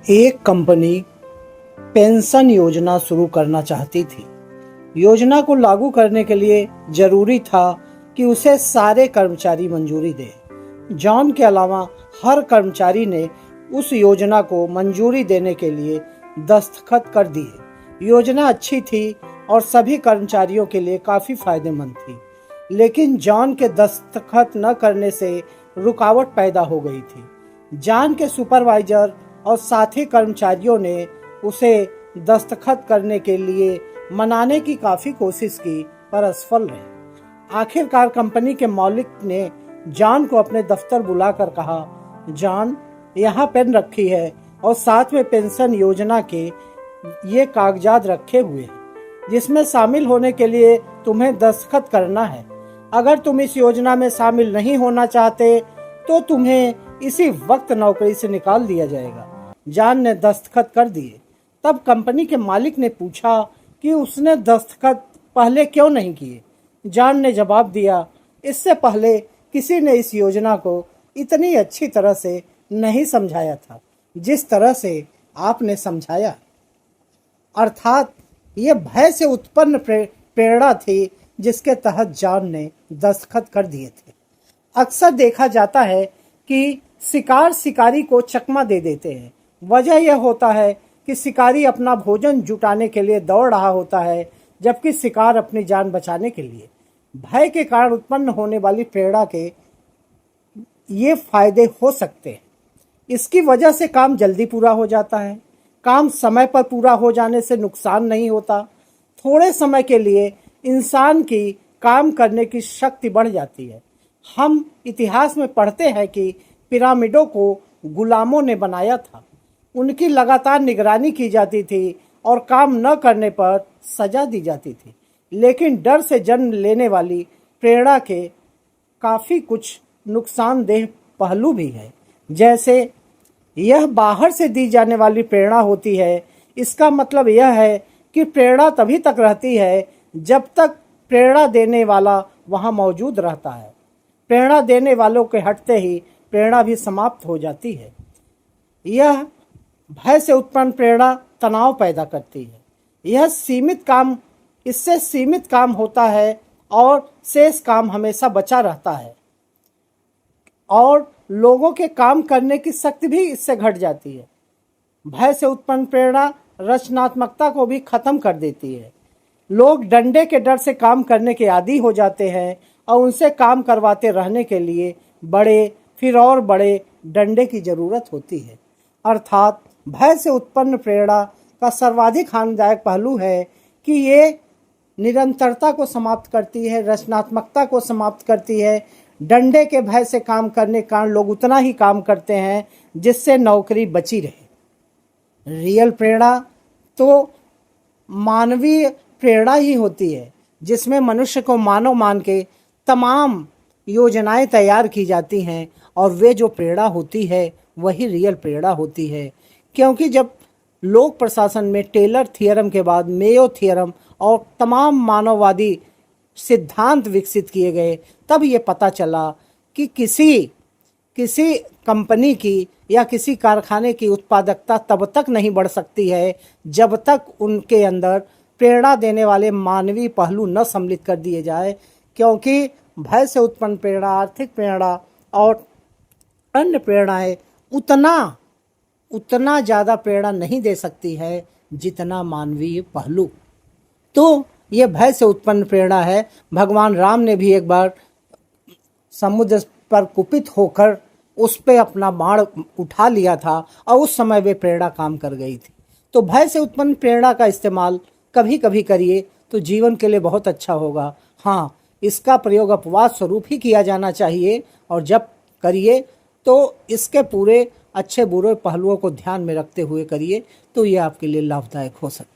एक company pension योजना शुरू करना चाहती थी। योजना को लागू करने के लिए जरूरी था कि उसे सारे कर्मचारी मंजूरी दें। जॉन के अलावा हर कर्मचारी ने उस योजना को मंजूरी देने के लिए दस्तखत कर दिए। योजना अच्छी थी और सभी कर्मचारियों के लिए काफी फायदेमंद थी, लेकिन जॉन के दस्तखत न करने से रुकावट पैदा हो गई थी। जॉन के सुपरवाइजर और साथी कर्मचारियों ने उसे दस्तखत करने के लिए मनाने की काफी कोशिश की, पर असफल रहे। आखिरकार कंपनी के मालिक ने जॉन को अपने दफ्तर बुलाकर कहा, जॉन, यहाँ पेन रखी है और साथ में पेंशन योजना के ये कागजात रखे हुए हैं, जिसमें शामिल होने के लिए तुम्हें दस्तखत करना है। अगर तुम इस योजना में शामिल नहीं होना चाहते तो तुम्हें इसी वक्त नौकरी से निकाल दिया जाएगा। जॉन ने दस्तखत कर दिए। तब कंपनी के मालिक ने पूछा कि उसने दस्तखत पहले क्यों नहीं किए। जॉन ने जवाब दिया, इससे पहले किसी ने इस योजना को इतनी अच्छी तरह से नहीं समझाया था जिस तरह से आपने समझाया। अर्थात ये भय से उत्पन्न प्रेरणा थी जिसके तहत जॉन ने दस्तखत कर दिए थे। अक्सर देखा जाता है कि शिकार शिकारी को चकमा दे देते हैं। वजह यह होता है कि शिकारी अपना भोजन जुटाने के लिए दौड़ रहा होता है, जबकि शिकार अपनी जान बचाने के लिए। भय के कारण उत्पन्न होने वाली प्रेरणा के ये फायदे हो सकते हैं। इसकी वजह से काम जल्दी पूरा हो जाता है। काम समय पर पूरा हो जाने से नुकसान नहीं होता। थोड़े समय के लिए इंसान की काम करने की शक्ति बढ़ जाती है। हम इतिहास में पढ़ते हैं कि पिरामिडों को गुलामों ने बनाया था। उनकी लगातार निगरानी की जाती थी और काम न करने पर सजा दी जाती थी। लेकिन डर से जन्म लेने वाली प्रेरणा के काफी कुछ नुकसानदेह पहलू भी है। जैसे यह बाहर से दी जाने वाली प्रेरणा होती है। इसका मतलब यह है कि प्रेरणा तभी तक रहती है जब तक प्रेरणा देने वाला वहां मौजूद रहता है। प्रेरणा देने वालों के हटते ही प्रेरणा भी समाप्त हो जाती है। यह भय से उत्पन्न प्रेरणा तनाव पैदा करती है। इससे सीमित काम होता है और शेष काम हमेशा बचा रहता है, और लोगों के काम करने की शक्ति भी इससे घट जाती है। भय से उत्पन्न प्रेरणा रचनात्मकता को भी खत्म कर देती है। लोग डंडे के डर से काम करने के आदी हो जाते हैं और उनसे काम करवाते रहने के लिए बड़े फिर और बड़े डंडे की जरूरत होती है। अर्थात भय से उत्पन्न प्रेरणा का सर्वाधिक हानिदायक पहलू है कि ये निरंतरता को समाप्त करती है, रचनात्मकता को समाप्त करती है। डंडे के भय से काम करने के कारण लोग उतना ही काम करते हैं जिससे नौकरी बची रहे। रियल प्रेरणा तो मानवीय प्रेरणा ही होती है, जिसमें मनुष्य को मानव मान के तमाम योजनाएं तैयार की जाती हैं, और वे जो प्रेरणा होती है वही रियल प्रेरणा होती है। क्योंकि जब लोक प्रशासन में टेलर थियरम के बाद मेयो थियरम और तमाम मानववादी सिद्धांत विकसित किए गए, तब ये पता चला कि किसी कंपनी की या किसी कारखाने की उत्पादकता तब तक नहीं बढ़ सकती है जब तक उनके अंदर प्रेरणा देने वाले मानवीय पहलू न सम्मिलित कर दिए जाए। क्योंकि भय से उत्पन्न प्रेरणा, आर्थिक प्रेरणा और अन्य प्रेरणाएं उतना ज़्यादा प्रेरणा नहीं दे सकती है जितना मानवीय पहलू। तो ये भय से उत्पन्न प्रेरणा है। भगवान राम ने भी एक बार समुद्र पर कुपित होकर उस पे अपना बाण उठा लिया था और उस समय वे प्रेरणा काम कर गई थी। तो भय से उत्पन्न प्रेरणा का इस्तेमाल कभी कभी करिए तो जीवन के लिए बहुत अच्छा होगा। हाँ, इसका प्रयोग अपवाद स्वरूप ही किया जाना चाहिए, और जब करिए तो इसके पूरे अच्छे बुरे पहलुओं को ध्यान में रखते हुए करिए, तो ये आपके लिए लाभदायक हो सकता है।